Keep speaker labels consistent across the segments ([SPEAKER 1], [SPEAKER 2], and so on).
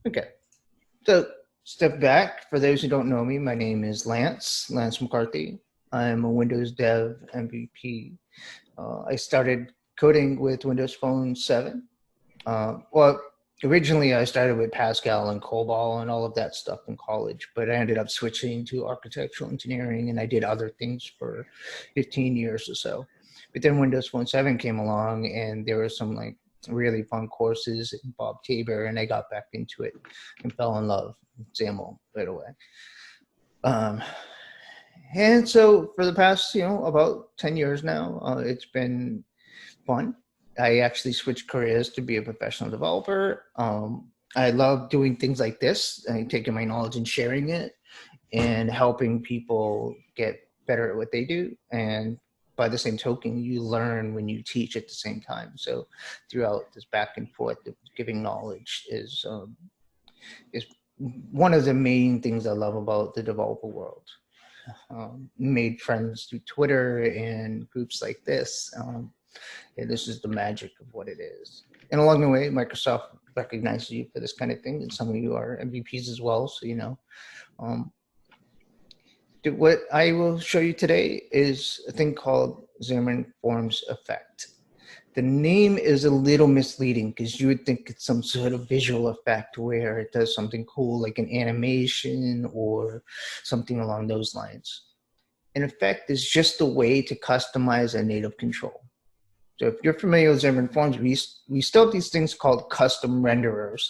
[SPEAKER 1] Okay, so step back. For those who don't know me, my name is Lance McCarthy. I'm a Windows Dev MVP. I started coding with Windows Phone 7. Well, originally I started with Pascal and COBOL and all of that stuff in college, but I ended up switching to architectural engineering, and I did other things for 15 years or so. But then Windows Phone 7 came along, and there were some like really fun courses in Bob Tabor, and I got back into it and fell in love with XAML right away. And so for the past, about 10 years now, it's been fun. I actually switched careers to be a professional developer. I love doing things like this, taking my knowledge and sharing it and helping people get better at what they do. And by the same token, you learn when you teach at the same time. So throughout this back and forth, giving knowledge is one of the main things I love about the developer world. Made friends through Twitter and groups like this. And this is the magic of what it is. And along the way, Microsoft recognizes you for this kind of thing, and some of you are MVPs as well, so you know. What I will show you today is a thing called Xamarin.Forms effect. The name is a little misleading because you would think it's some sort of visual effect where it does something cool like an animation or something along those lines. An effect is just a way to customize a native control. So if you're familiar with Xamarin.Forms, we still have these things called custom renderers.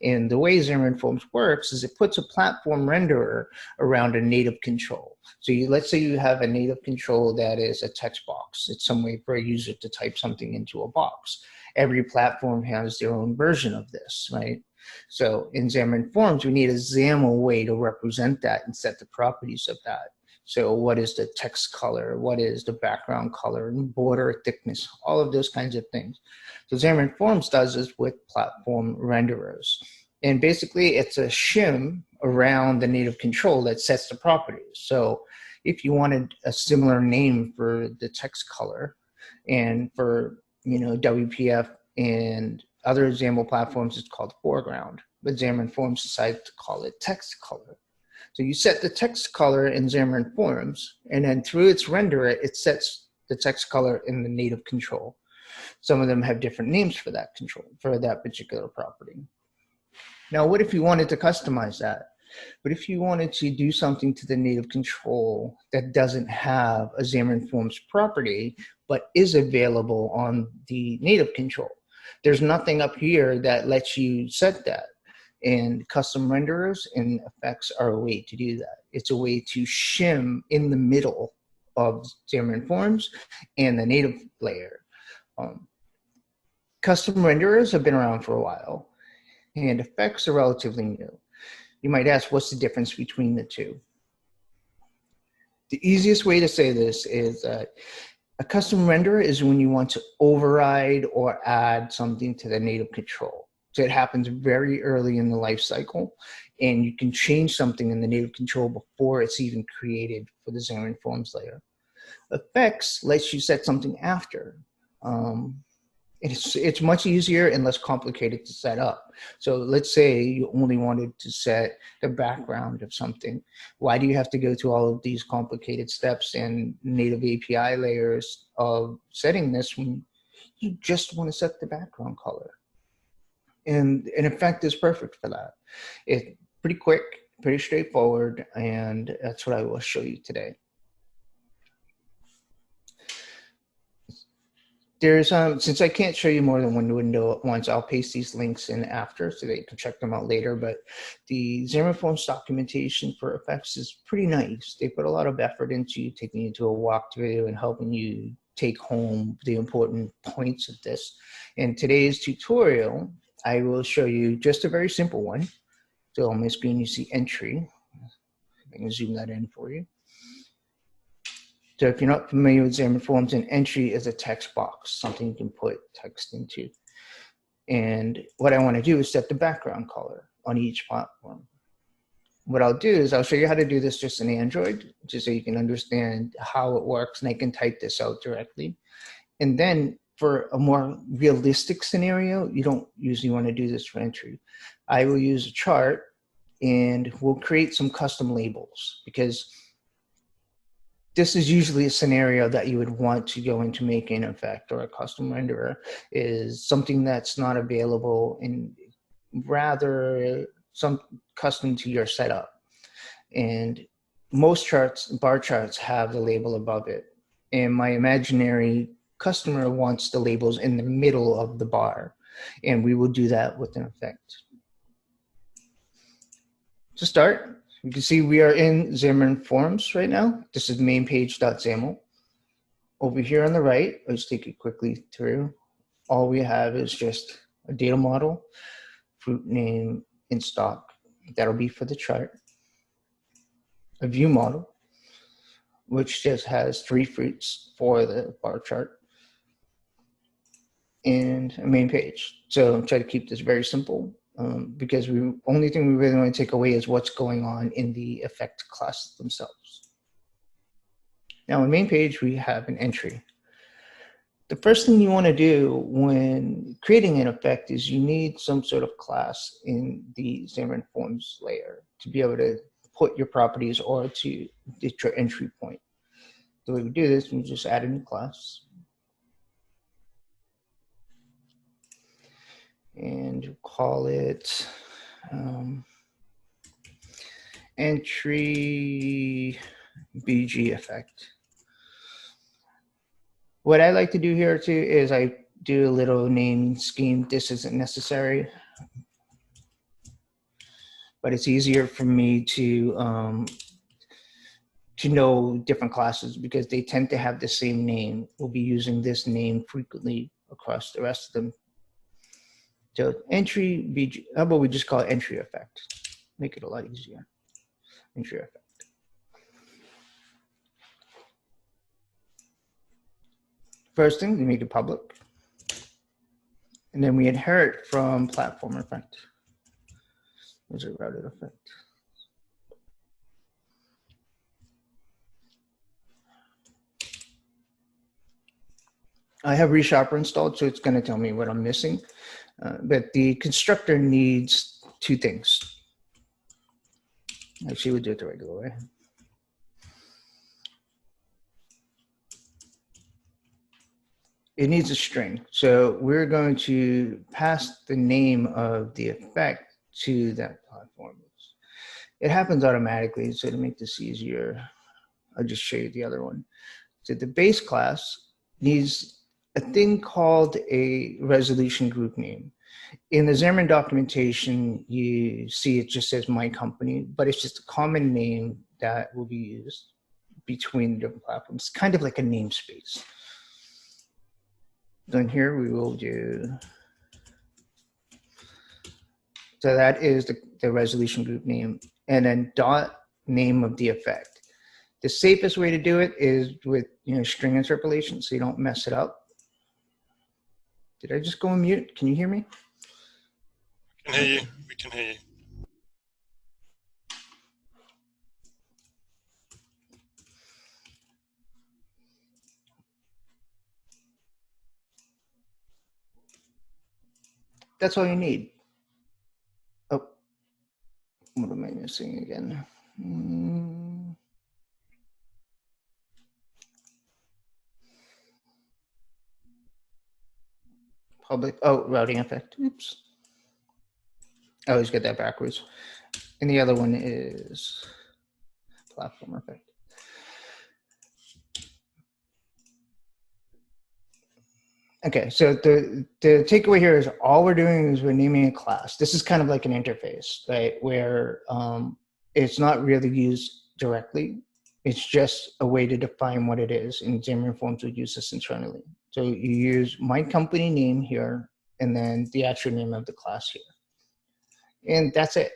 [SPEAKER 1] And the way Xamarin.Forms works is it puts a platform renderer around a native control. So let's say you have a native control that is a text box. It's some way for a user to type something into a box. Every platform has their own version of this, right? So in Xamarin.Forms, we need a XAML way to represent that and set the properties of that. So what is the text color? What is the background color and border thickness? All of those kinds of things. So Xamarin.Forms does this with platform renderers. And basically it's a shim around the native control that sets the properties. So if you wanted a similar name for the text color and for, WPF and other XAML platforms, it's called foreground. But Xamarin.Forms decided to call it text color. So you set the text color in Xamarin.Forms, and then through its renderer, it sets the text color in the native control. Some of them have different names for that control, for that particular property. Now, what if you wanted to customize that? What if you wanted to do something to the native control that doesn't have a Xamarin.Forms property, but is available on the native control? There's nothing up here that lets you set that. And custom renderers and effects are a way to do that. It's a way to shim in the middle of Xamarin.Forms and the native layer. Custom renderers have been around for a while, and effects are relatively new. You might ask, what's the difference between the two? The easiest way to say this is that a custom renderer is when you want to override or add something to the native control. So it happens very early in the life cycle, and you can change something in the native control before it's even created for the Xamarin.Forms layer. Effects lets you set something after. It's much easier and less complicated to set up. So let's say you only wanted to set the background of something. Why do you have to go through all of these complicated steps and native API layers of setting this when you just want to set the background color? And an effect is perfect for that. It's pretty quick, pretty straightforward, and that's what I will show you today. There's since I can't show you more than one window at once, I'll paste these links in after so that you can check them out later. But the Xamarin.Forms documentation for effects is pretty nice. They put a lot of effort into taking you to a walkthrough and helping you take home the important points of this. In today's tutorial, I will show you just a very simple one. So on my screen, you see entry. I can zoom that in for you. So if you're not familiar with Xamarin.Forms, an entry is a text box, something you can put text into. And what I want to do is set the background color on each platform. What I'll do is I'll show you how to do this just in Android, just so you can understand how it works, and I can type this out directly. And then for a more realistic scenario, you don't usually want to do this for entry. I will use a chart and we'll create some custom labels, because this is usually a scenario that you would want to go into making an effect or a custom renderer, is something that's not available and rather some custom to your setup. And most charts, bar charts, have the label above it. And my imaginary customer wants the labels in the middle of the bar. And we will do that with an effect. To start, you can see we are in Xamarin.Forms right now. This is mainpage.xaml. Over here on the right, let's take it quickly through. All we have is just a data model, fruit name in stock. That'll be for the chart. A view model, which just has 3 fruits for the bar chart, and a main page. So try to keep this very simple, because the only thing we really want to take away is what's going on in the effect classes themselves. Now in main page, we have an entry. The first thing you want to do when creating an effect is you need some sort of class in the Xamarin.Forms layer to be able to put your properties or to get your entry point. The way we do this, we just add a new class. And call it entry BG effect. What I like to do here too is I do a little naming scheme. This isn't necessary, but it's easier for me to know different classes because they tend to have the same name. We'll be using this name frequently across the rest of them. So entry BG, how about we just call it entry effect? Make it a lot easier. Entry effect. First thing, we make it public. And then we inherit from platform effect. There's a routed effect. I have ReSharper installed, so it's going to tell me what I'm missing. But the constructor needs 2 things. Actually, we'll do it the regular way. It needs a string. So we're going to pass the name of the effect to that platform. It happens automatically, so to make this easier, I'll just show you the other one. So the base class needs a thing called a resolution group name. In the Xamarin documentation, you see it just says my company, but it's just a common name that will be used between different platforms. It's kind of like a namespace. Then here we will do, so that is the resolution group name, and then dot name of the effect. The safest way to do it is with string interpolation, so you don't mess it up. Did I just go on mute? Can you hear me?
[SPEAKER 2] I can hear you. We can hear you.
[SPEAKER 1] That's all you need. Oh, what am I missing again? Public, oh, routing effect. Oops. I always get that backwards. And the other one is platform effect. Okay, so the takeaway here is all we're doing is we're naming a class. This is kind of like an interface, right? Where it's not really used directly. It's just a way to define what it is. And Xamarin.Forms would use this internally. So you use my company name here, and then the actual name of the class here. And that's it.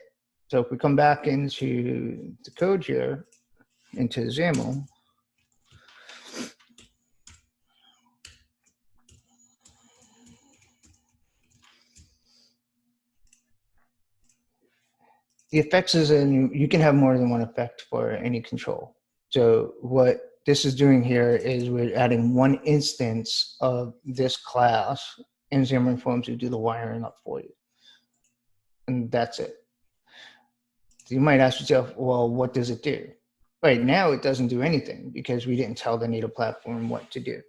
[SPEAKER 1] So if we come back into the code here, into XAML, the effects is you can have more than one effect for any control. So what this is doing here is we're adding one instance of this class, and Xamarin.Forms will do the wiring up for you. And that's it. So you might ask yourself, well, what does it do? Right now, it doesn't do anything because we didn't tell the native platform what to do.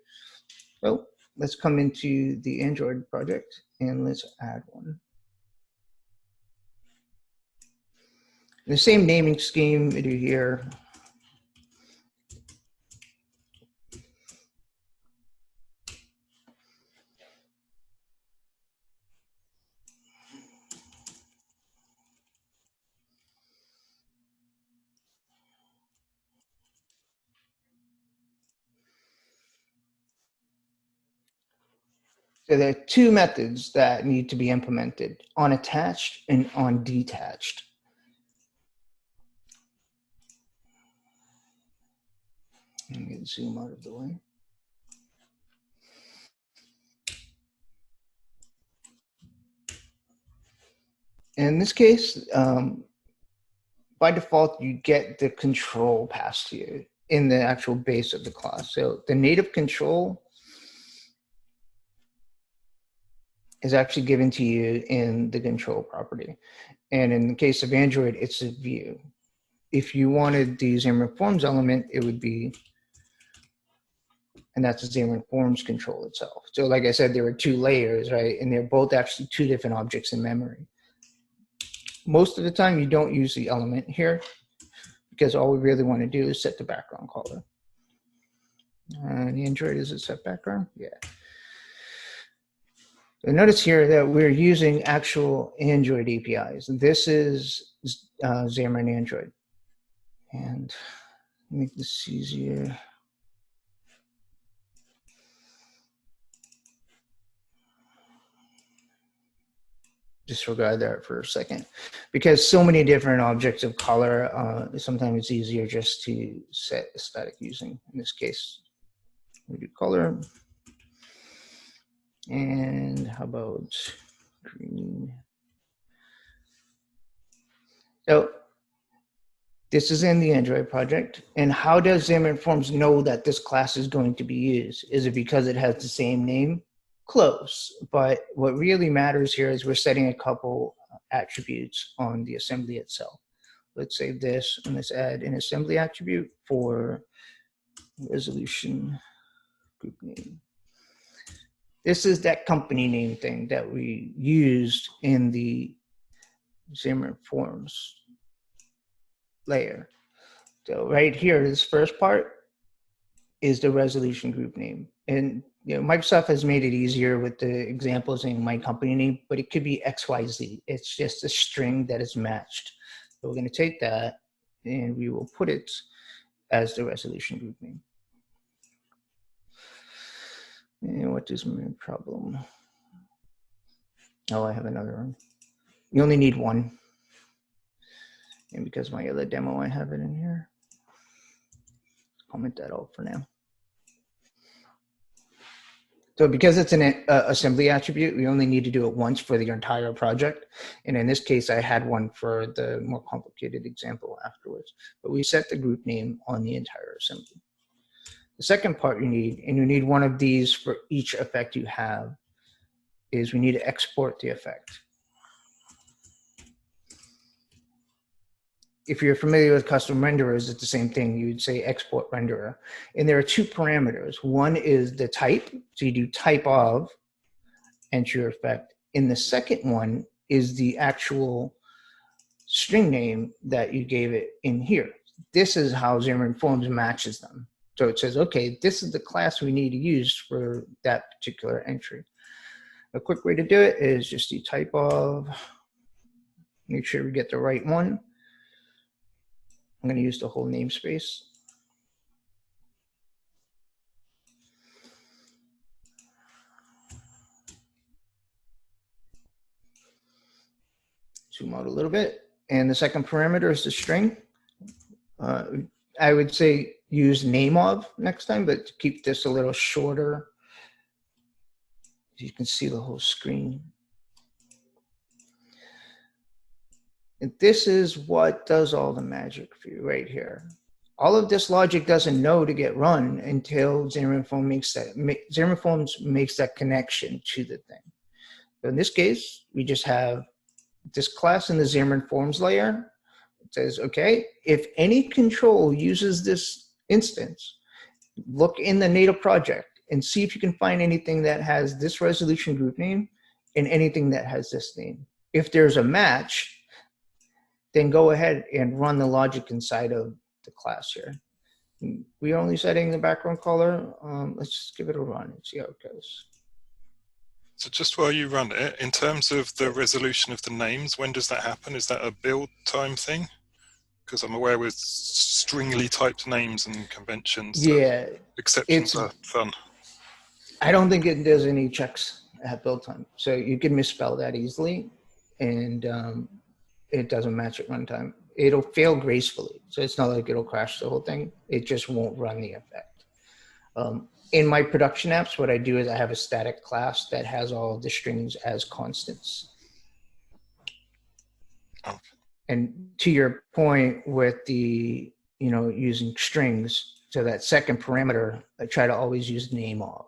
[SPEAKER 1] So let's come into the Android project and let's add one. The same naming scheme we do here. So there are two methods that need to be implemented, on attached and on detached. Let me get zoom out of the way. In this case, by default, you get the control passed to you in the actual base of the class. So the native control is actually given to you in the control property. And in the case of Android, it's a view. If you wanted the Xamarin.Forms element, it would be, and that's the Xamarin.Forms control itself. So like I said, there were two layers, right? And they're both actually two different objects in memory. Most of the time, you don't use the element here because all we really want to do is set the background color. The Android is a set background, yeah. So notice here that we're using actual Android APIs. This is Xamarin Android. And make this easier. Disregard that for a second. Because so many different objects of color, sometimes it's easier just to set a static using. In this case, we do color. And how about green? So this is in the Android project. And how does Xamarin.Forms know that this class is going to be used? Is it because it has the same name? Close. But what really matters here is we're setting a couple attributes on the assembly itself. Let's save this and let's add an assembly attribute for resolution group name. This is that company name thing that we used in the Xamarin.Forms layer. So right here, this first part is the resolution group name. And Microsoft has made it easier with the example saying my company name, but it could be XYZ. It's just a string that is matched. So we're going to take that and we will put it as the resolution group name. And what is my problem? Oh, I have another one. You only need one. And because my other demo, I have it in here. Comment that out for now. So because it's an assembly attribute, we only need to do it once for the entire project. And in this case, I had one for the more complicated example afterwards. But we set the group name on the entire assembly. The second part you need, and you need one of these for each effect you have, is we need to export the effect. If you're familiar with custom renderers, it's the same thing. You'd say export renderer. And there are two parameters. One is the type. So you do type of, enter your effect. And the second one is the actual string name that you gave it in here. This is how Xamarin.Forms matches them. So it says, okay, this is the class we need to use for that particular entry. A quick way to do it is just do type of, make sure we get the right one. I'm going to use the whole namespace. Zoom out a little bit. And the second parameter is the string. I would say use name of next time, but to keep this a little shorter, you can see the whole screen. And this is what does all the magic for you right here. All of this logic doesn't know to get run until Xamarin.Forms makes that connection to the thing. So in this case, we just have this class in the Xamarin.Forms layer. It says, okay, if any control uses this instance, look in the native project and see if you can find anything that has this resolution group name and anything that has this name. If there's a match, then go ahead and run the logic inside of the class here. We're only setting the background color. Let's just give it a run and see how it goes.
[SPEAKER 2] So just while you run it, in terms of the resolution of the names, when does that happen? Is that a build time thing? Because I'm aware with stringly typed names and conventions,
[SPEAKER 1] Yeah,
[SPEAKER 2] exceptions are fun.
[SPEAKER 1] I don't think it does any checks at build time. So you can misspell that easily, and it doesn't match at runtime. It'll fail gracefully. So it's not like it'll crash the whole thing. It just won't run the effect. In my production apps, what I do is I have a static class that has all of the strings as constants.
[SPEAKER 2] Okay.
[SPEAKER 1] And to your point with the, using strings, so that second parameter, I try to always use name off.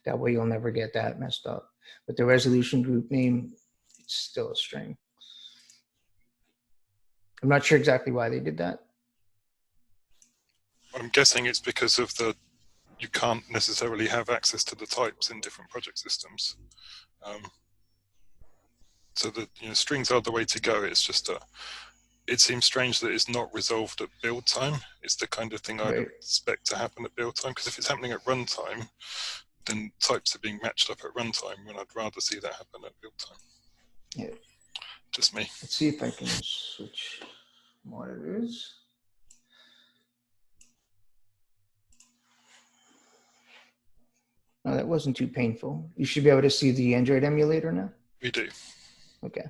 [SPEAKER 1] That way you'll never get that messed up. But the resolution group name, it's still a string. I'm not sure exactly why they did that.
[SPEAKER 2] I'm guessing it's because of you can't necessarily have access to the types in different project systems. So that strings are the way to go. It's just it seems strange that it's not resolved at build time. It's the kind of thing I'd expect to happen at build time, because if it's happening at runtime, then types are being matched up at runtime, when I'd rather see that happen at build time.
[SPEAKER 1] Yeah.
[SPEAKER 2] Just me.
[SPEAKER 1] Let's see if I can switch monitors. No, that wasn't too painful. You should be able to see the Android emulator now?
[SPEAKER 2] We do.
[SPEAKER 1] Okay.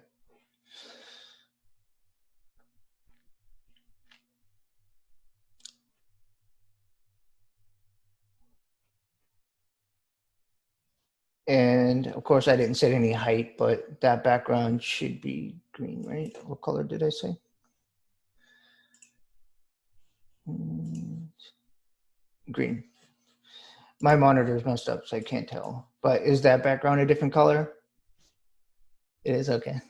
[SPEAKER 1] And of course, I didn't set any height, but that background should be green, right? What color did I say? Green. My monitor is messed up, so I can't tell. But is that background a different color? It is, okay.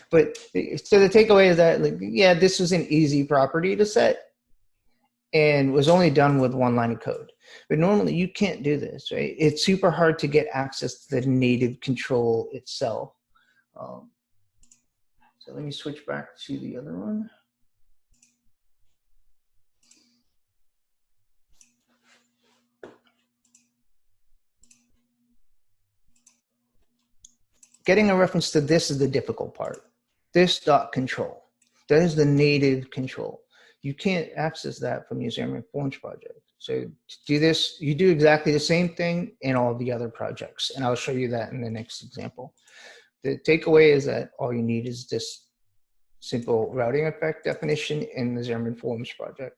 [SPEAKER 1] But so the takeaway is that, yeah, this was an easy property to set and was only done with one line of code. But normally you can't do this, right? It's super hard to get access to the native control itself. So let me switch back to the other one. Getting a reference to this is the difficult part. This dot control, that is the native control. You can't access that from your Xamarin.Forms project. So to do this, you do exactly the same thing in all the other projects. And I'll show you that in the next example. The takeaway is that all you need is this simple routing effect definition in the Xamarin.Forms project.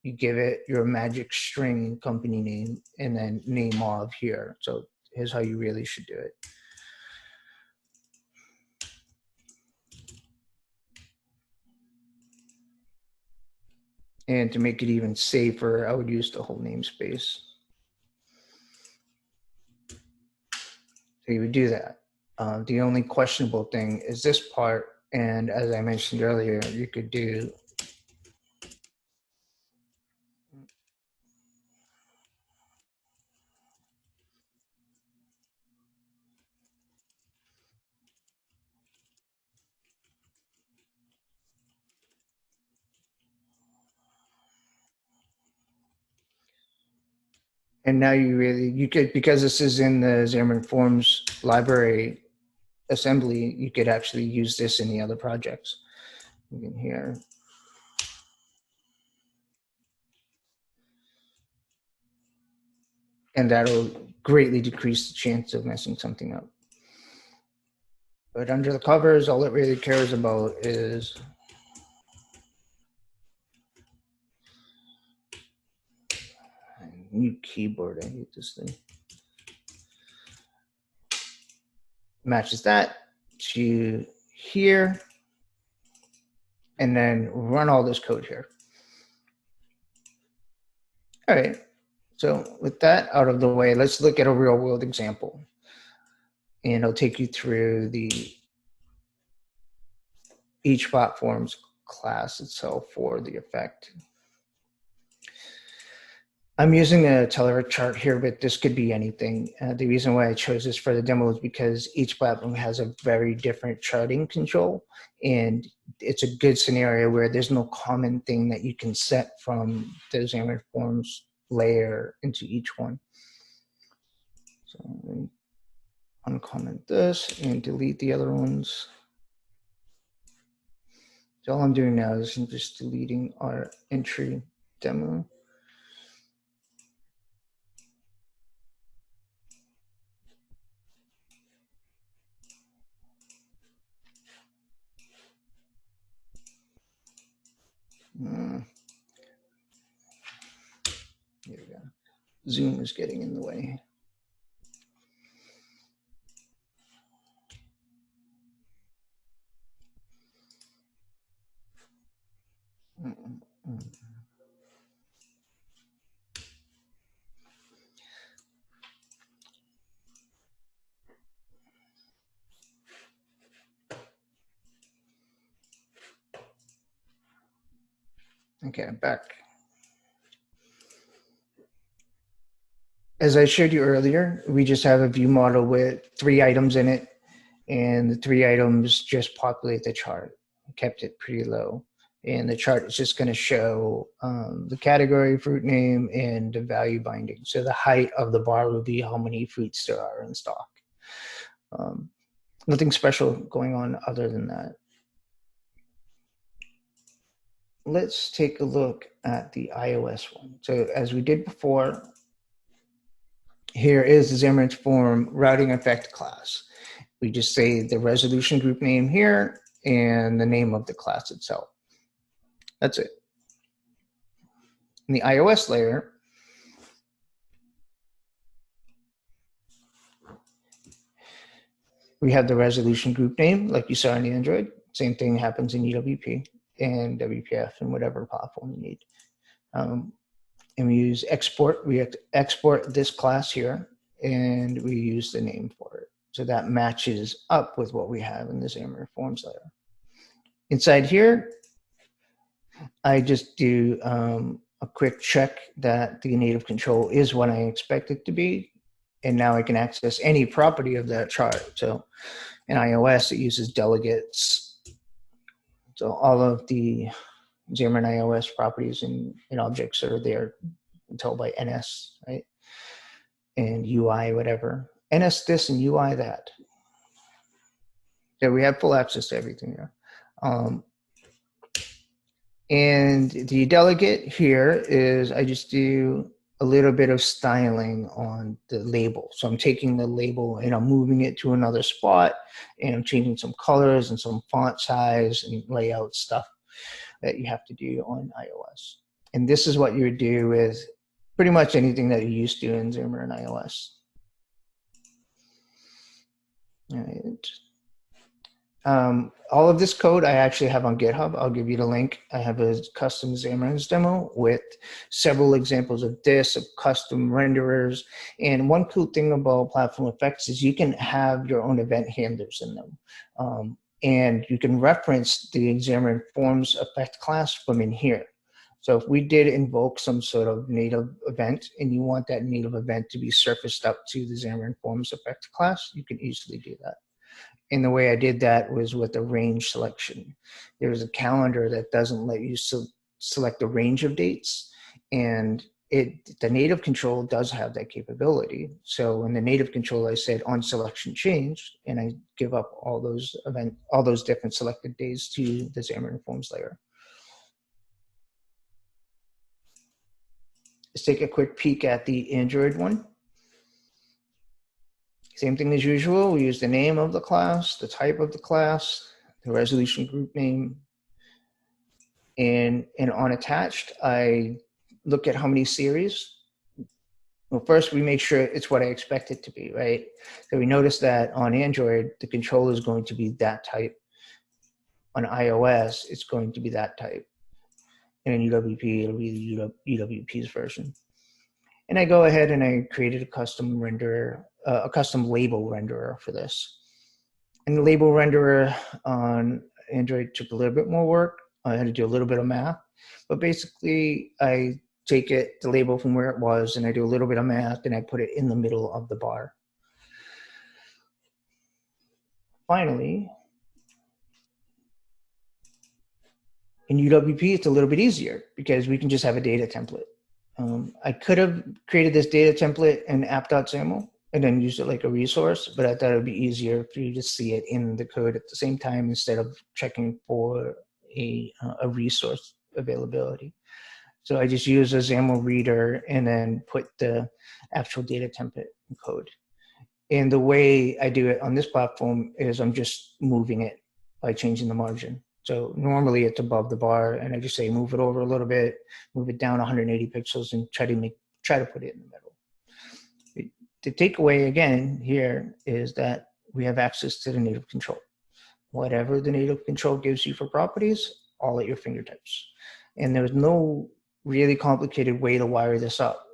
[SPEAKER 1] You give it your magic string company name and then name of here. So here's how you really should do it. And to make it even safer, I would use the whole namespace. So you would do that. The only questionable thing is this part. And as I mentioned earlier, you could do and now you could, because this is in the Xamarin.Forms library assembly, you could actually use this in the other projects. You can hear. And that'll greatly decrease the chance of messing something up. But under the covers, all it really cares about is new keyboard. I hate this thing. Matches that to here, and then run all this code here. All right. So with that out of the way, let's look at a real world example. And I'll take you through each platform's class itself for the effect. I'm using a Telerik chart here, but this could be anything. The reason why I chose this for the demo is because each platform has a very different charting control, and it's a good scenario where there's no common thing that you can set from the Xamarin.Forms layer into each one. So let me uncomment this and delete the other ones. So all I'm doing now is I'm just deleting our entry demo. Here we go. Zoom is getting in the way. Okay, I'm back. As I showed you earlier, we just have a view model with 3 items in it, and the 3 items just populate the chart. Kept it pretty low. And the chart is just going to show the category, fruit name, and the value binding. So the height of the bar will be how many fruits there are in stock. Nothing special going on other than that. Let's take a look at the iOS one. So as we did before, here is the Xamarin.Forms routing effect class. We just say the resolution group name here and the name of the class itself. That's it. In the iOS layer, we have the resolution group name, like you saw in the Android. Same thing happens in EWP and WPF and whatever platform you need. And we use export. We have to export this class here, and we use the name for it. So that matches up with what we have in the Xamarin.Forms layer. Inside here, I just do a quick check that the native control is what I expect it to be. And now I can access any property of that chart. So in iOS, it uses delegates. So all of the Xamarin iOS properties and objects are there until by NS, right? And UI, whatever. NS this and UI that. So we have full access to everything here. And the delegate here is I just do a little bit of styling on the label. So I'm taking the label and I'm moving it to another spot, and I'm changing some colors and some font size and layout stuff that you have to do on iOS. And this is what you would do with pretty much anything that you used to in Xamarin iOS. All right. All of this code I actually have on GitHub. I'll give you the link. I have a custom Xamarin demo with several examples of this, of custom renderers. And one cool thing about platform effects is you can have your own event handlers in them. And you can reference the Xamarin.Forms effect class from in here. So if we did invoke some sort of native event and you want that native event to be surfaced up to the Xamarin.Forms effect class, you can easily do that. And the way I did that was with a range selection. There's a calendar that doesn't let you select a range of dates, and the native control does have that capability. So in the native control, I said on selection change, and I give up all those different selected days to the Xamarin.Forms layer. Let's take a quick peek at the Android one. Same thing as usual. We use the name of the class, the type of the class, the resolution group name, and on attached, I look at how many series. Well, first we make sure it's what I expect it to be, right? So we notice that on Android, the control is going to be that type. On iOS, it's going to be that type. And in UWP, it'll be the UWP's version. And I go ahead and I created a custom renderer, a custom label renderer for this. And the label renderer on Android took a little bit more work. I had to do a little bit of math, but basically I take it, the label from where it was, and I do a little bit of math, and I put it in the middle of the bar. Finally, in UWP, it's a little bit easier because we can just have a data template. I could have created this data template in app.xaml and then used it like a resource, but I thought it would be easier for you to see it in the code at the same time instead of checking for a resource availability. So I just use a XAML reader and then put the actual data template in code. And the way I do it on this platform is I'm just moving it by changing the margin. So normally it's above the bar, and I just say move it over a little bit, move it down 180 pixels, and try to put it in the middle. The takeaway again here is that we have access to the native control. Whatever the native control gives you for properties, all at your fingertips. And there's no really complicated way to wire this up.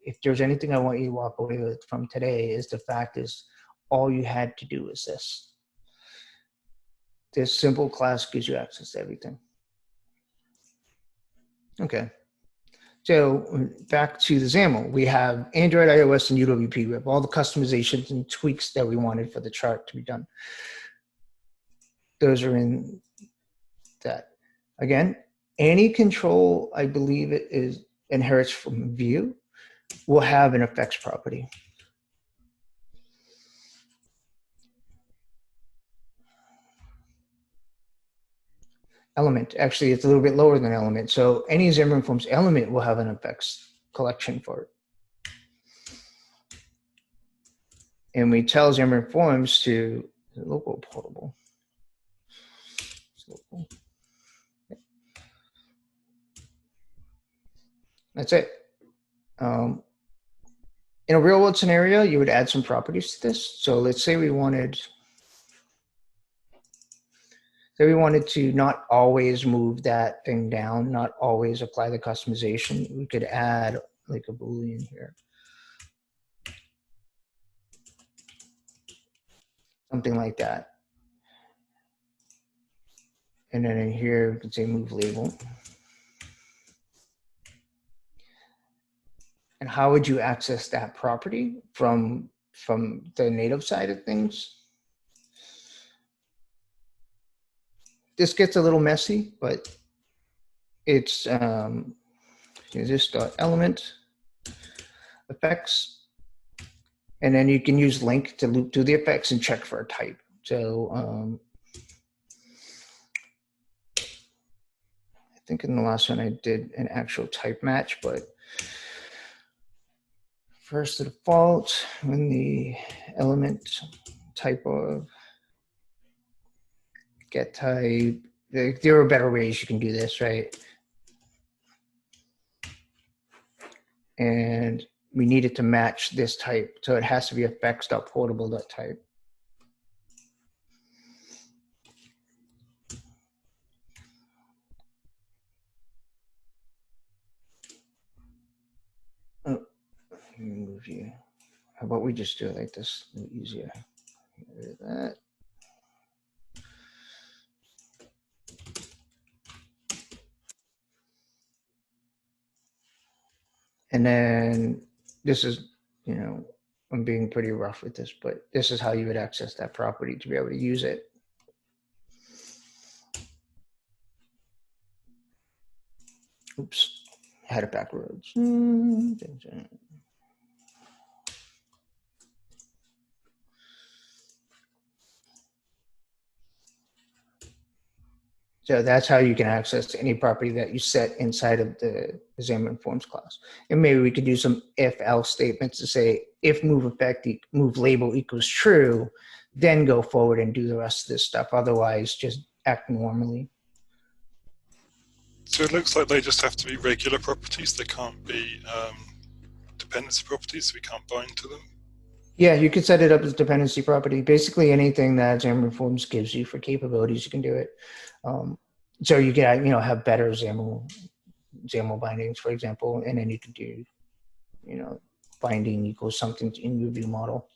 [SPEAKER 1] If there's anything I want you to walk away with from today, is the fact is all you had to do is this. This simple class gives you access to everything. Okay. So back to the XAML, we have Android, iOS, and UWP. We have all the customizations and tweaks that we wanted for the chart to be done. Those are in that. Again, any control, I believe it is inherits from view, will have an effects property. Element, actually, it's a little bit lower than element. So any Xamarin.Forms element will have an effects collection for it. And we tell Xamarin.Forms to local portable. That's it. In a real world scenario, you would add some properties to this. So let's say we wanted to not always move that thing down, not always apply the customization. We could add like a Boolean here. Something like that. And then in here, we can say move label. And how would you access that property from the native side of things? This gets a little messy, but it's this element effects, and then you can use link to loop through the effects and check for a type. So I think in the last one I did an actual type match, but first the default, when the element type of get type, there are better ways you can do this, right? And we need it to match this type. So it has to be effects.portable.type. Oh, let me move you. How about we just do it like this? A little easier. Get rid of that. And then this is, I'm being pretty rough with this, but this is how you would access that property to be able to use it. Oops, I had it backwards. So that's how you can access any property that you set inside of the Xamarin.Forms class. And maybe we could do some if-else statements to say, if move label equals true, then go forward and do the rest of this stuff. Otherwise, just act normally.
[SPEAKER 2] So it looks like they just have to be regular properties. They can't be dependency properties. We can't bind to them.
[SPEAKER 1] Yeah, you can set it up as dependency property. Basically, anything that Xamarin.Forms gives you for capabilities, you can do it. So you can, have better XAML bindings, for example, and then you can do, binding equals something in your view model.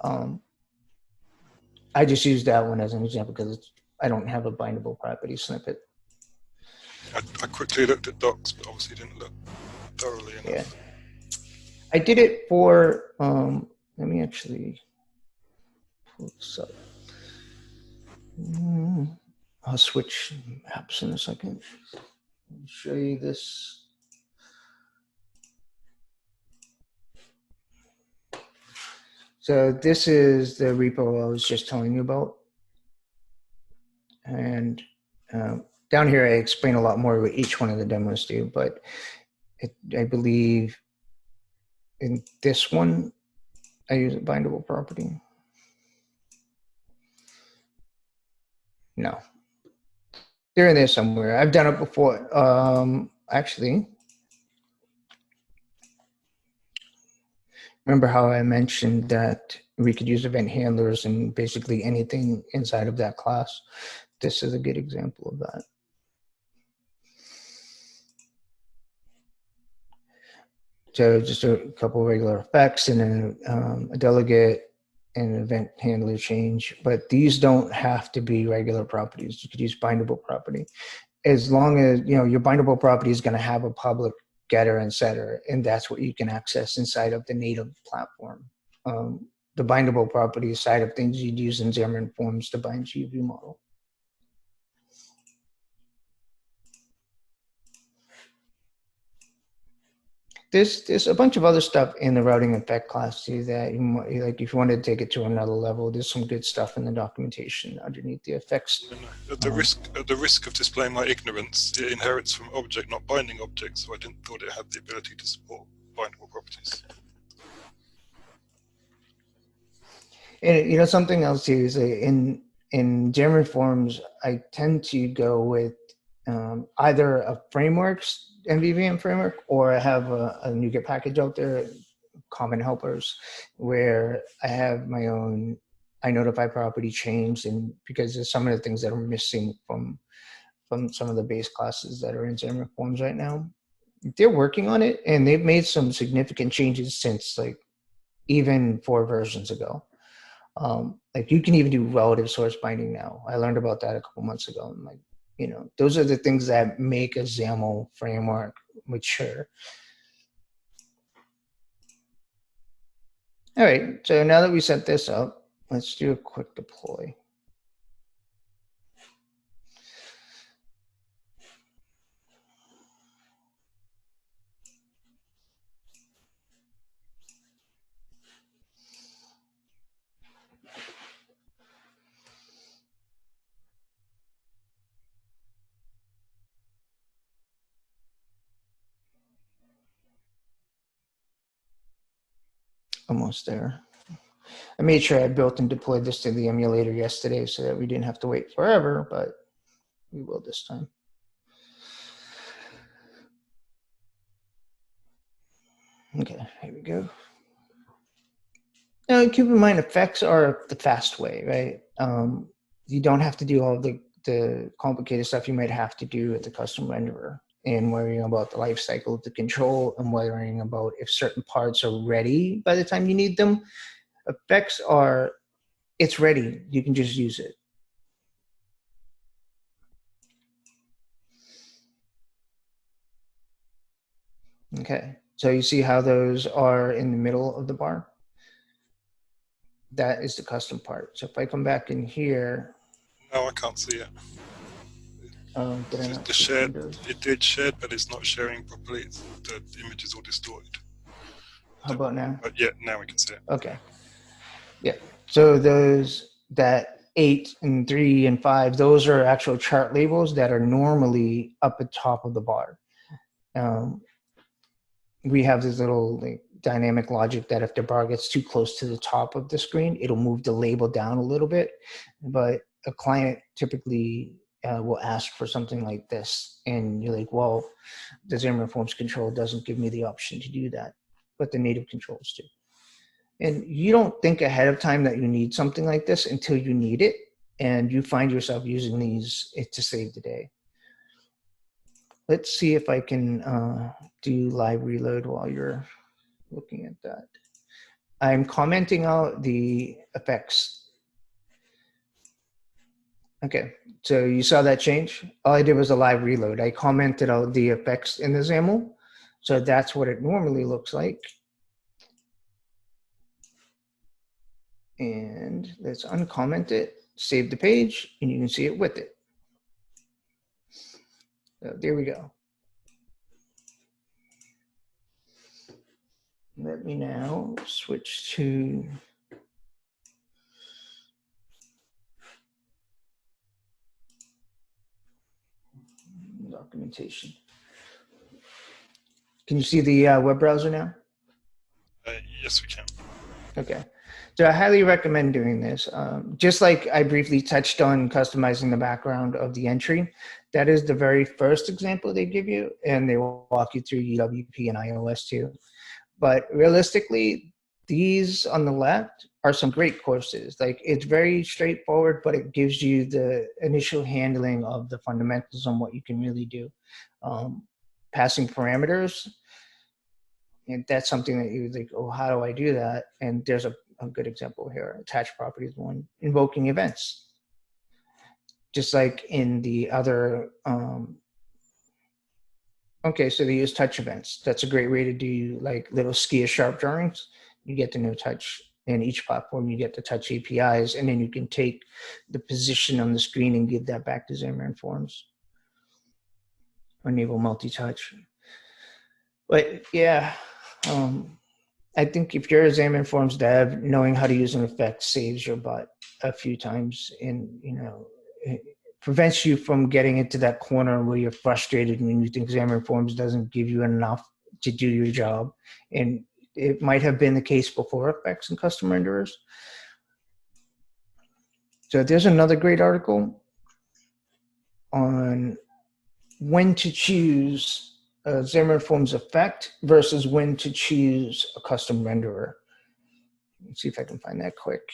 [SPEAKER 1] I just use that one as an example because I don't have a bindable property snippet.
[SPEAKER 2] I quickly looked at docs, but obviously didn't look thoroughly enough.
[SPEAKER 1] Yeah. I did it for, let me actually pull this up. I'll switch apps in a second. I'll show you this. So this is the repo I was just telling you about. And down here, I explain a lot more what each one of the demos do, but I believe in this one, I use a bindable property. No, they're in there somewhere. I've done it before. Actually, remember how I mentioned that we could use event handlers and basically anything inside of that class? This is a good example of that. So just a couple of regular effects and then a delegate and an event handler change, but these don't have to be regular properties. You could use bindable property. As long as, your bindable property is going to have a public getter and setter, and that's what you can access inside of the native platform. The bindable property side of things you'd use in Xamarin.Forms to bind to your view model. There's a bunch of other stuff in the routing effect class too that you might, like if you wanted to take it to another level, there's some good stuff in the documentation underneath the effects.
[SPEAKER 2] At the risk of displaying my ignorance, it inherits from object, not binding object, so I didn't thought it had the ability to support bindable properties.
[SPEAKER 1] And something else too is in Xamarin.Forms, I tend to go with either a frameworks MVVM framework, or I have a NuGet package out there, common helpers, where I have my own iNotify property change, and because there's some of the things that are missing from some of the base classes that are in Xamarin.Forms right now. They're working on it, and they've made some significant changes since like even 4 versions ago. Like you can even do relative source binding now. I learned about that a couple months ago. And like, those are the things that make a XAML framework mature. All right, so now that we set this up, let's do a quick deploy. Almost there. I made sure I built and deployed this to the emulator yesterday so that we didn't have to wait forever, but we will this time. Okay, here we go. Now, keep in mind, effects are the fast way, right? You don't have to do all the complicated stuff you might have to do at the custom renderer, and worrying about the life cycle of the control and worrying about if certain parts are ready by the time you need them. Effects are, it's ready. You can just use it. Okay, so you see how those are in the middle of the bar? That is the custom part. So if I come back in here.
[SPEAKER 2] No, I can't see it.
[SPEAKER 1] Did I not
[SPEAKER 2] The
[SPEAKER 1] see
[SPEAKER 2] shared,
[SPEAKER 1] Windows?
[SPEAKER 2] it did shared, but it's not sharing properly. The image is all distorted.
[SPEAKER 1] How about now?
[SPEAKER 2] But yeah, now we can see it.
[SPEAKER 1] Okay. Yeah. So that 8 and 3 and 5, those are actual chart labels that are normally up at top of the bar. We have this little dynamic logic that if the bar gets too close to the top of the screen, it'll move the label down a little bit. But a client typically will ask for something like this. And you're like, well, the Xamarin.Forms control doesn't give me the option to do that, but the native controls do. And you don't think ahead of time that you need something like this until you need it, and you find yourself using these to save the day. Let's see if I can do live reload while you're looking at that. I'm commenting out the effects. Okay, so you saw that change? All I did was a live reload. I commented out the effects in the XAML. So that's what it normally looks like. And let's uncomment it, save the page, and you can see it with it. So there we go. Let me now switch to documentation. Can you see the web browser now?
[SPEAKER 2] Yes, we can.
[SPEAKER 1] Okay. So I highly recommend doing this. Just like I briefly touched on customizing the background of the entry, that is the very first example they give you, and they will walk you through UWP and iOS too. But realistically, these on the left are some great courses. Like, it's very straightforward, but it gives you the initial handling of the fundamentals on what you can really do. Passing parameters, and that's something that you would think, oh, how do I do that? And there's a good example here. Attached properties one, invoking events. Just like in the other, okay, so they use touch events. That's a great way to do like little Skia sharp drawings. You get to know touch. In each platform, you get the touch APIs, and then you can take the position on the screen and give that back to Xamarin.Forms. Enable multi-touch. But yeah, I think if you're a Xamarin.Forms dev, knowing how to use an effect saves your butt a few times, and it prevents you from getting into that corner where you're frustrated when you think Xamarin.Forms doesn't give you enough to do your job. And it might have been the case before effects and custom renderers. So there's another great article on when to choose a Xamarin.Forms effect versus when to choose a custom renderer. Let's see if I can find that quick.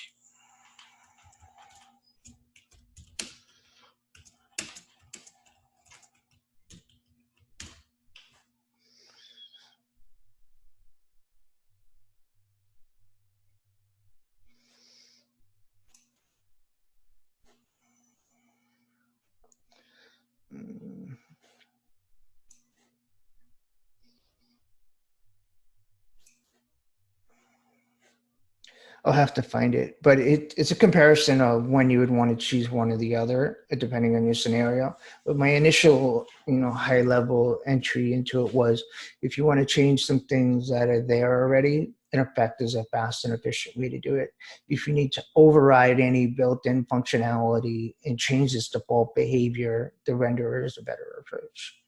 [SPEAKER 1] I'll have to find it, but it's a comparison of when you would want to choose one or the other, depending on your scenario. But my initial, high level entry into it was, if you want to change some things that are there already, an effect is a fast and efficient way to do it. If you need to override any built-in functionality and change its default behavior, the renderer is a better approach.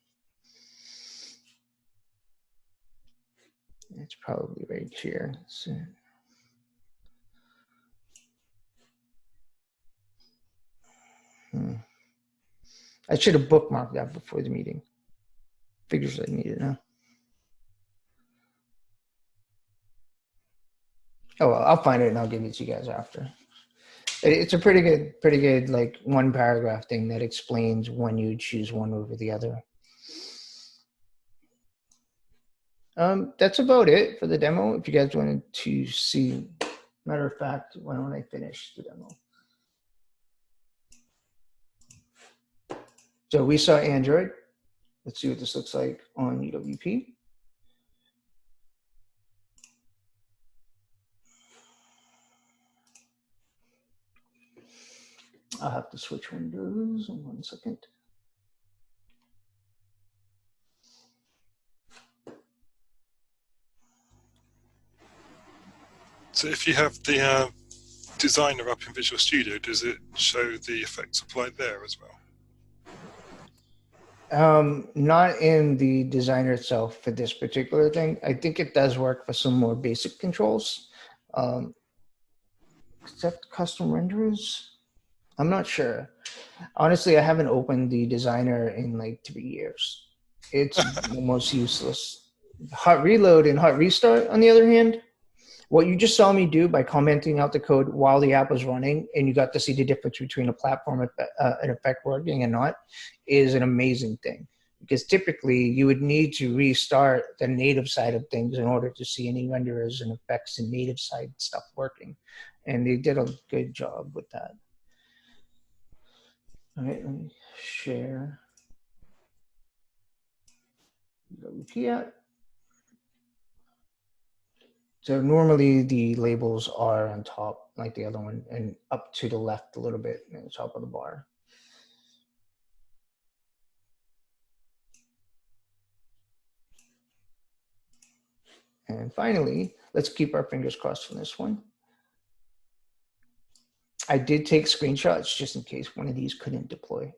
[SPEAKER 1] It's probably right here. So, I should have bookmarked that before the meeting. Figures I need it now. Oh, well, I'll find it and I'll give it to you guys after. It's a pretty good like one paragraph thing that explains when you choose one over the other. That's about it for the demo. If you guys wanted to see, matter of fact, why don't I finish the demo? So we saw Android. Let's see what this looks like on UWP. I'll have to switch windows in 1 second.
[SPEAKER 2] So if you have the designer up in Visual Studio, does it show the effects applied there as well?
[SPEAKER 1] Not in the designer itself for this particular thing. I think it does work for some more basic controls. Except custom renderers? I'm not sure. Honestly, I haven't opened the designer in like 3 years. It's almost useless. Hot reload and hot restart, on the other hand, what you just saw me do by commenting out the code while the app was running, and you got to see the difference between a platform an effect working and not, is an amazing thing. because typically you would need to restart the native side of things in order to see any renderers and effects and native side stuff working. And they did a good job with that. All right, let me share. Yeah. So normally the labels are on top like the other one and up to the left a little bit at the top of the bar. And finally, let's keep our fingers crossed for this one. I did take screenshots just in case one of these couldn't deploy.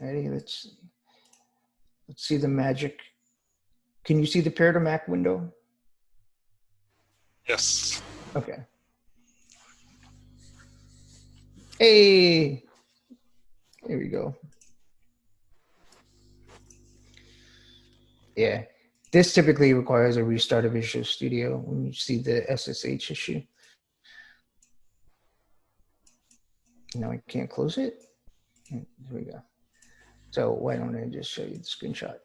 [SPEAKER 1] Alrighty, let's see the magic. Can you see the pair to Mac window?
[SPEAKER 2] Yes.
[SPEAKER 1] Okay. Hey, here we go. Yeah, this typically requires a restart of Visual Studio when you see the SSH issue. Now I can't close it. Here we go. So why don't I just show you the screenshot?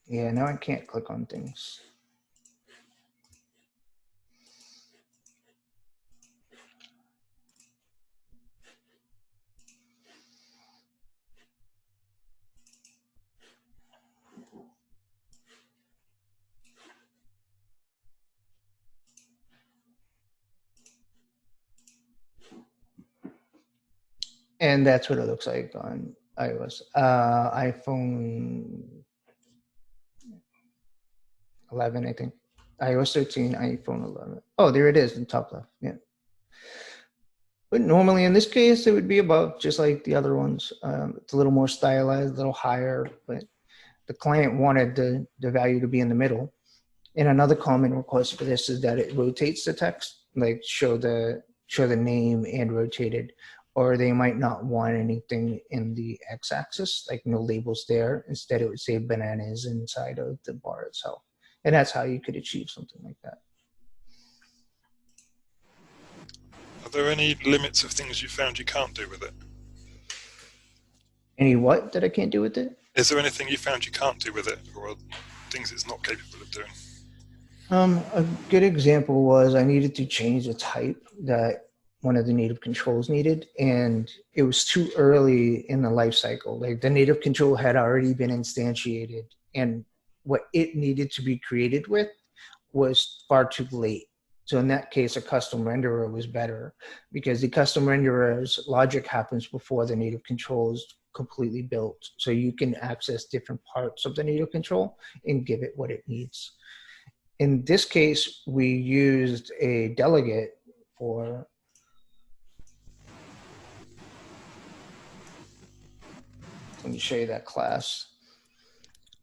[SPEAKER 1] Yeah, now I can't click on things. And that's what it looks like on iOS. iPhone 11, I think. iOS 13, iPhone 11. Oh, there it is in the top left. Yeah. But normally in this case, it would be above, just like the other ones. It's a little more stylized, a little higher, but the client wanted the value to be in the middle. And another common request for this is that it rotates the text, like show the name and rotated, or they might not want anything in the x-axis, like no labels there. Instead, it would say bananas inside of the bar itself. And that's how you could achieve something like that.
[SPEAKER 2] Are there any limits of things you found you can't do with it?
[SPEAKER 1] Any what that I can't do with it?
[SPEAKER 2] Is there anything you found you can't do with it, or things it's not capable of doing?
[SPEAKER 1] A good example was I needed to change the type that one of the native controls needed, and it was too early in the life cycle. Like the native control had already been instantiated, and what it needed to be created with was far too late. So in that case, a custom renderer was better because the custom renderer's logic happens before the native control is completely built. So you can access different parts of the native control and give it what it needs. In this case, we used a delegate for, let me show you that class.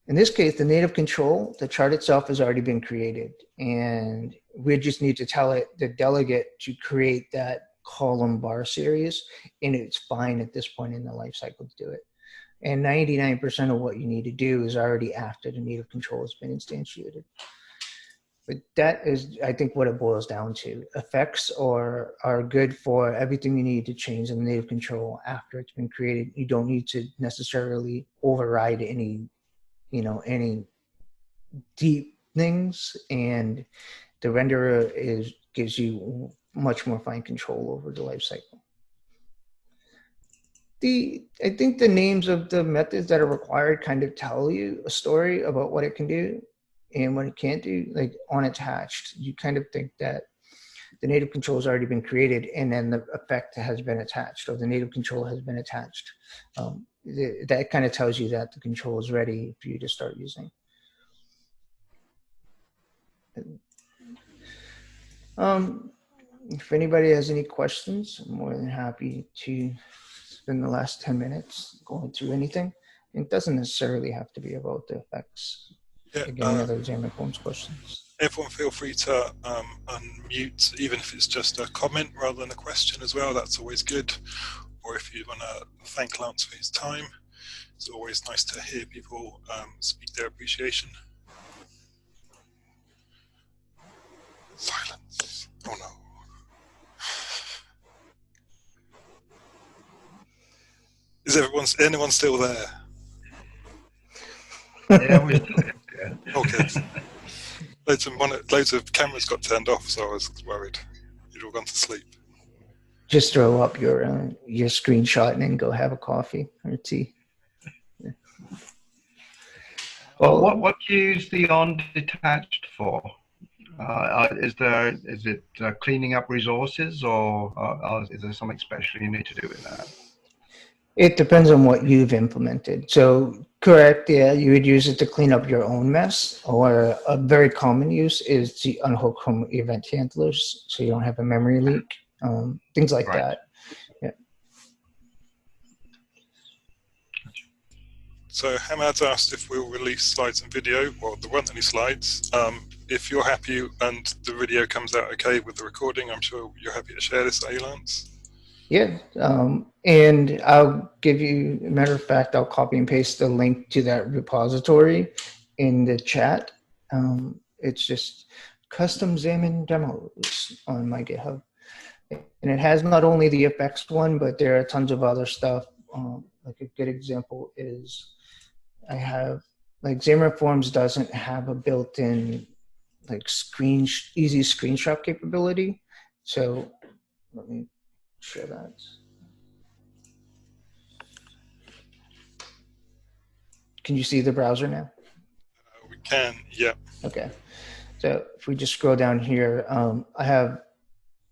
[SPEAKER 1] In this case, the native control, the chart itself has already been created, and we just need to tell it, the delegate, to create that column bar series, and it's fine at this point in the life cycle to do it. And 99% of what you need to do is already after the native control has been instantiated. But that is, I think, what it boils down to. Effects are good for everything you need to change in the native control after it's been created. You don't need to necessarily override any deep things, and the renderer gives you much more fine control over the life cycle. I think the names of the methods that are required kind of tell you a story about what it can do and what it can't do. Like on attached, you kind of think that the native control has already been created and then the effect has been attached, or the native control has been attached. That kind of tells you that the control is ready for you to start using. If anybody has any questions, I'm more than happy to spend the last 10 minutes going through anything. It doesn't necessarily have to be about the effects.
[SPEAKER 2] Yeah,
[SPEAKER 1] Again, any other Xamarin.Forms questions?
[SPEAKER 2] Everyone feel free to unmute, even if it's just a comment rather than a question as well. That's always good. Or if you want to thank Lance for his time, it's always nice to hear people speak their appreciation. Is anyone still there?
[SPEAKER 3] Yeah, we're still here.
[SPEAKER 2] Okay. Loads of cameras got turned off, so I was worried you'd all gone to sleep.
[SPEAKER 1] Just throw up your screenshot and then go have a coffee or tea. Yeah.
[SPEAKER 3] Well, what do you use the on-detached for? Is it cleaning up resources, or is there something special you need to do with that?
[SPEAKER 1] It depends on what you've implemented. So correct, yeah, you would use it to clean up your own mess, or a very common use is to unhook from event handlers so you don't have a memory leak, things like that. Yeah.
[SPEAKER 2] So Hamad's asked if we'll release slides and video. Well, there weren't any slides. If you're happy and the video comes out okay with the recording, I'm sure you're happy to share this, Lance.
[SPEAKER 1] Yeah, and I'll give you, matter of fact, I'll copy and paste the link to that repository in the chat. It's just custom Xamarin demos on my GitHub. And it has not only the effects one, but there are tons of other stuff. Like a good example is I have, like Xamarin.Forms doesn't have a built-in like easy screenshot capability. So let me share that. Can you see the browser now?
[SPEAKER 2] We can, yeah.
[SPEAKER 1] Okay. So if we just scroll down here, I have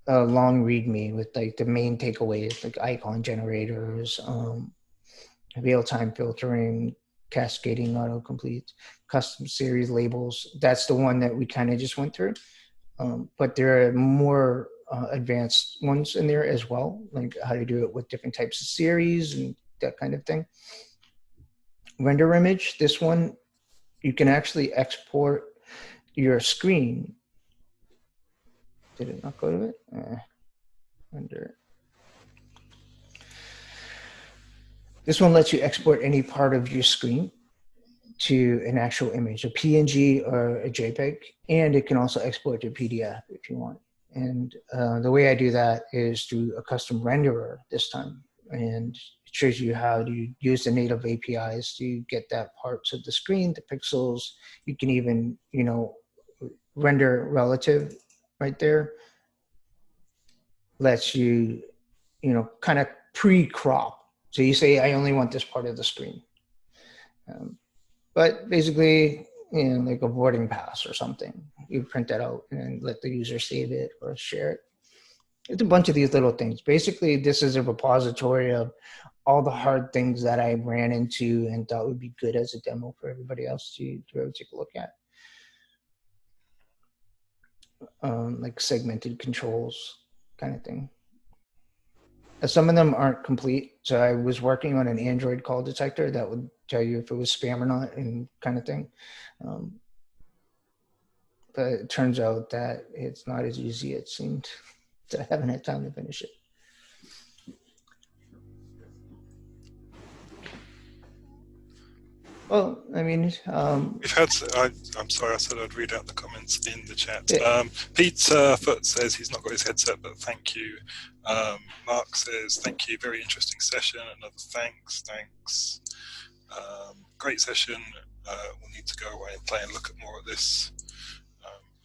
[SPEAKER 1] a long README with like the main takeaways, like icon generators, real-time filtering, cascading autocomplete, custom series labels. That's the one that we kind of just went through. But there are more advanced ones in there as well, like how to do it with different types of series and that kind of thing. Render image, this one, you can actually export your screen. Did it not go to it? Render. This one lets you export any part of your screen to an actual image, a PNG or a JPEG, and it can also export to PDF if you want. And the way I do that is through a custom renderer this time, and it shows you how to use the native APIs to get that parts of the screen, the pixels. You can even, render relative right there. Lets you, kind of pre-crop. So you say, I only want this part of the screen. But basically, like a boarding pass or something, you print that out and let the user save it or share it. It's a bunch of these little things. Basically, this is a repository of all the hard things that I ran into and thought would be good as a demo for everybody else to really take a look at. Like segmented controls kind of thing. Some of them aren't complete. So I was working on an Android call detector that would tell you if it was spam or not and kind of thing. But it turns out that it's not as easy as it seemed. So I haven't had time to finish it. Well, I mean,
[SPEAKER 2] we've had. I'm sorry, I said I'd read out the comments in the chat.
[SPEAKER 1] Yeah.
[SPEAKER 2] Pete Foot says he's not got his headset, but thank you. Mark says thank you, very interesting session. Another thanks. Great session. We'll need to go away and play and look at more of this.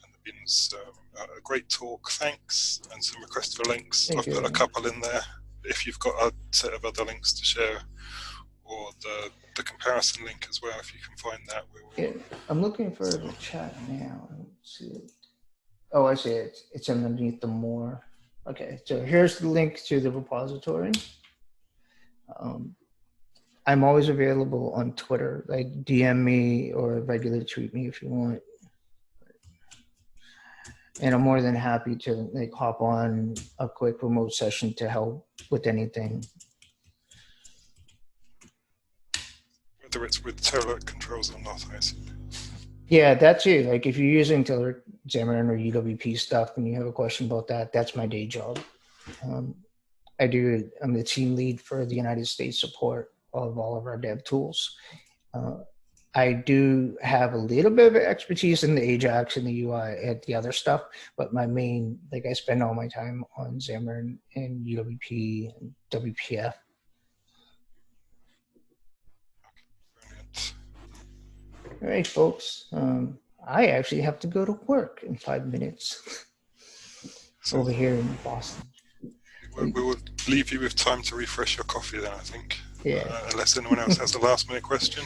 [SPEAKER 2] And the bins, a great talk. Thanks, and some requests for links. I've put a couple in there. If you've got a set of other links to share, or the comparison link as well, if you can find that.
[SPEAKER 1] Yeah, I'm looking for the chat now. Let's see it. Oh, I see it. It's underneath the more. Okay, so here's the link to the repository. I'm always available on Twitter. Like DM me or regularly tweet me if you want. And I'm more than happy to like hop on a quick remote session to help with anything.
[SPEAKER 2] Whether it's with Teleric controls or not, I assume.
[SPEAKER 1] Yeah, that's it. Like if you're using Teleric, Xamarin, or UWP stuff and you have a question about that, that's my day job. I'm the team lead for the United States support of all of our dev tools. I do have a little bit of expertise in the Ajax and the UI and the other stuff, but my main, like I spend all my time on Xamarin and UWP and WPF. All right, folks. I actually have to go to work in 5 minutes
[SPEAKER 2] So
[SPEAKER 1] over here in Boston.
[SPEAKER 2] we will leave you with time to refresh your coffee then, I think.
[SPEAKER 1] Yeah.
[SPEAKER 2] Unless anyone else has a last minute question.